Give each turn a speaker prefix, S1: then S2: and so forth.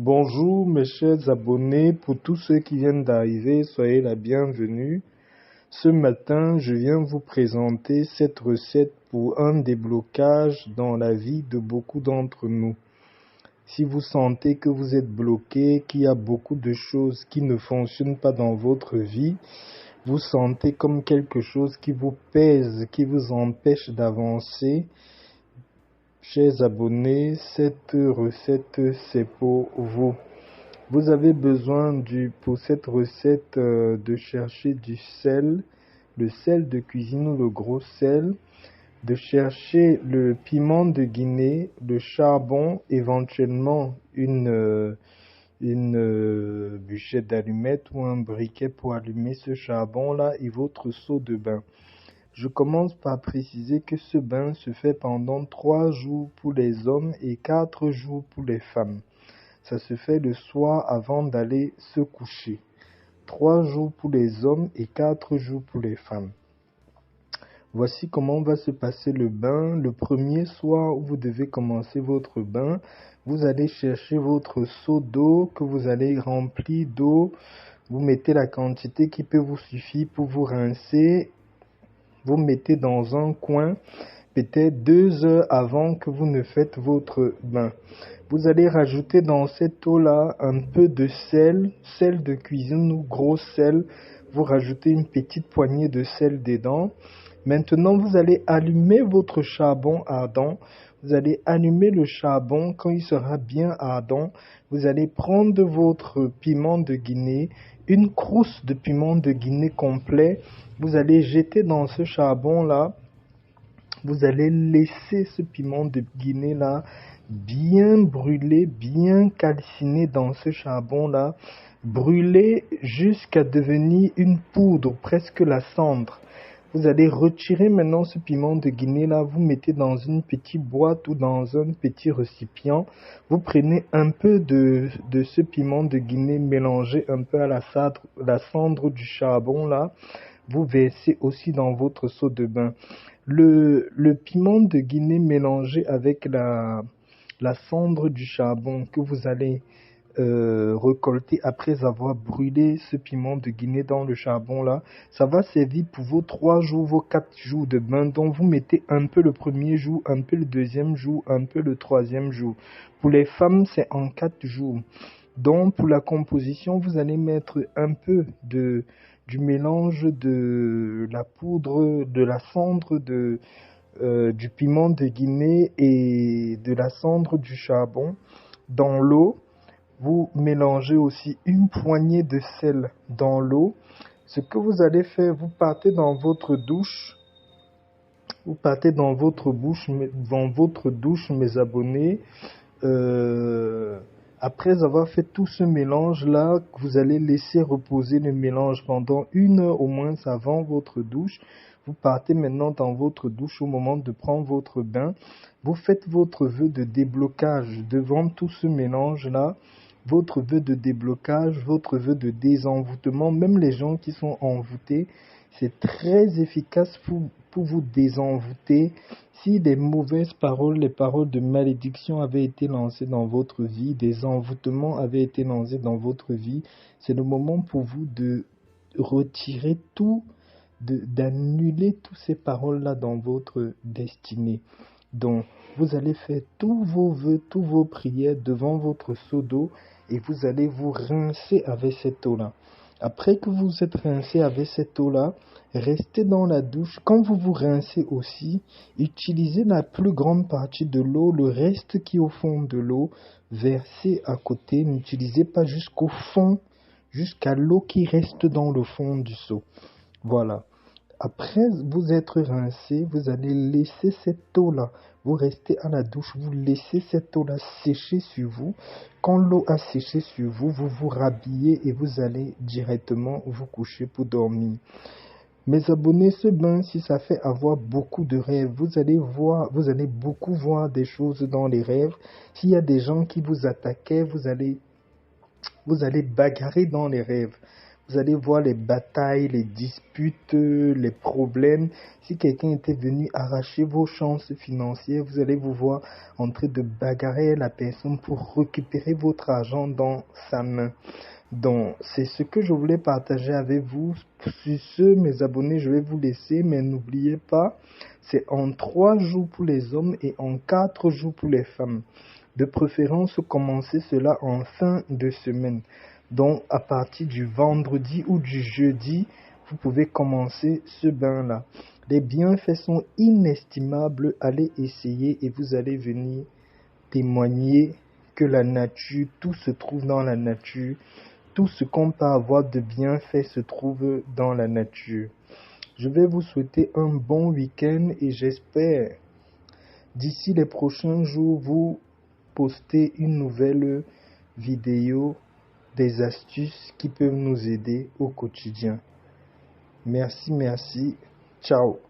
S1: Bonjour mes chers abonnés, pour tous ceux qui viennent d'arriver, soyez la bienvenue. Ce matin, je viens vous présenter cette recette pour un déblocage dans la vie de beaucoup d'entre nous. Si vous sentez que vous êtes bloqué, qu'il y a beaucoup de choses qui ne fonctionnent pas dans votre vie, vous sentez comme quelque chose qui vous pèse, qui vous empêche d'avancer, chers abonnés, cette recette c'est pour vous. Vous avez besoin pour cette recette de chercher du sel, le sel de cuisine ou le gros sel, de chercher le piment de Guinée, le charbon, éventuellement une bûchette d'allumettes ou un briquet pour allumer ce charbon-là et votre seau de bain. Je commence par préciser que ce bain se fait pendant 3 jours pour les hommes et 4 jours pour les femmes. Ça se fait le soir avant d'aller se coucher. 3 jours pour les hommes et 4 jours pour les femmes. Voici comment va se passer le bain. Le premier soir où vous devez commencer votre bain, vous allez chercher votre seau d'eau que vous allez remplir d'eau. Vous mettez la quantité qui peut vous suffire pour vous rincer. Vous mettez dans un coin, peut-être 2 heures avant que vous ne faites votre bain. Vous allez rajouter dans cette eau-là un peu de sel, sel de cuisine ou gros sel. Vous rajoutez une petite poignée de sel dedans. Maintenant, vous allez allumer votre charbon ardent. Vous allez allumer le charbon quand il sera bien ardent. Vous allez prendre votre piment de Guinée, une crousse de piment de Guinée complet. Vous allez jeter dans ce charbon-là. Vous allez laisser ce piment de Guinée-là bien brûler, bien calciner dans ce charbon-là. Brûler jusqu'à devenir une poudre, presque la cendre. Vous allez retirer maintenant ce piment de Guinée-là, vous mettez dans une petite boîte ou dans un petit récipient. Vous prenez un peu de ce piment de Guinée mélangé un peu à la cendre du charbon-là. Vous versez aussi dans votre seau de bain. Le piment de Guinée mélangé avec la cendre du charbon que vous allez récolter après avoir brûlé ce piment de Guinée dans le charbon là, ça va servir pour vos 3 jours, vos 4 jours de bain. Donc vous mettez un peu le premier jour, un peu le deuxième jour, un peu le troisième jour. Pour les femmes, c'est en 4 jours. Donc pour la composition, vous allez mettre un peu du mélange de la poudre, de la cendre du piment de Guinée et de la cendre du charbon dans l'eau. Vous mélangez aussi une poignée de sel dans l'eau. Ce que vous allez faire, vous partez dans votre douche. Vous partez dans votre douche, mes abonnés. Après avoir fait tout ce mélange-là, vous allez laisser reposer le mélange pendant 1 heure au moins avant votre douche. Vous partez maintenant dans votre douche au moment de prendre votre bain. Vous faites votre vœu de déblocage devant tout ce mélange-là. Votre vœu de déblocage, votre vœu de désenvoûtement. Même les gens qui sont envoûtés, c'est très efficace pour vous désenvoûter. Si des mauvaises paroles, les paroles de malédiction avaient été lancées dans votre vie, des envoûtements avaient été lancés dans votre vie, c'est le moment pour vous de retirer tout, d'annuler toutes ces paroles-là dans votre destinée. Donc, vous allez faire tous vos vœux, toutes vos prières devant votre seau d'eau et vous allez vous rincer avec cette eau-là. Après que vous êtes rincé avec cette eau-là, restez dans la douche. Quand vous vous rincez aussi, utilisez la plus grande partie de l'eau, le reste qui est au fond de l'eau, versez à côté. N'utilisez pas jusqu'au fond, jusqu'à l'eau qui reste dans le fond du seau. Voilà. Après vous être rincé, vous allez laisser cette eau-là. Vous restez à la douche, vous laissez cette eau-là sécher sur vous. Quand l'eau a séché sur vous, vous vous rhabillez et vous allez directement vous coucher pour dormir. Mes abonnés, ce bain, si ça fait avoir beaucoup de rêves, vous allez beaucoup voir des choses dans les rêves. S'il y a des gens qui vous attaquaient, vous allez bagarrer dans les rêves. Vous allez voir les batailles, les disputes, les problèmes. Si quelqu'un était venu arracher vos chances financières, vous allez vous voir en train de bagarrer la personne pour récupérer votre argent dans sa main. Donc, c'est ce que je voulais partager avec vous. Sur ce, mes abonnés, je vais vous laisser, mais n'oubliez pas, c'est en 3 jours pour les hommes et en 4 jours pour les femmes. De préférence, commencez cela en fin de semaine. Donc, à partir du vendredi ou du jeudi, vous pouvez commencer ce bain-là. Les bienfaits sont inestimables. Allez essayer et vous allez venir témoigner que la nature, tout se trouve dans la nature. Tout ce qu'on peut avoir de bienfaits se trouve dans la nature. Je vais vous souhaiter un bon week-end et j'espère d'ici les prochains jours vous poster une nouvelle vidéo des astuces qui peuvent nous aider au quotidien. Merci, ciao.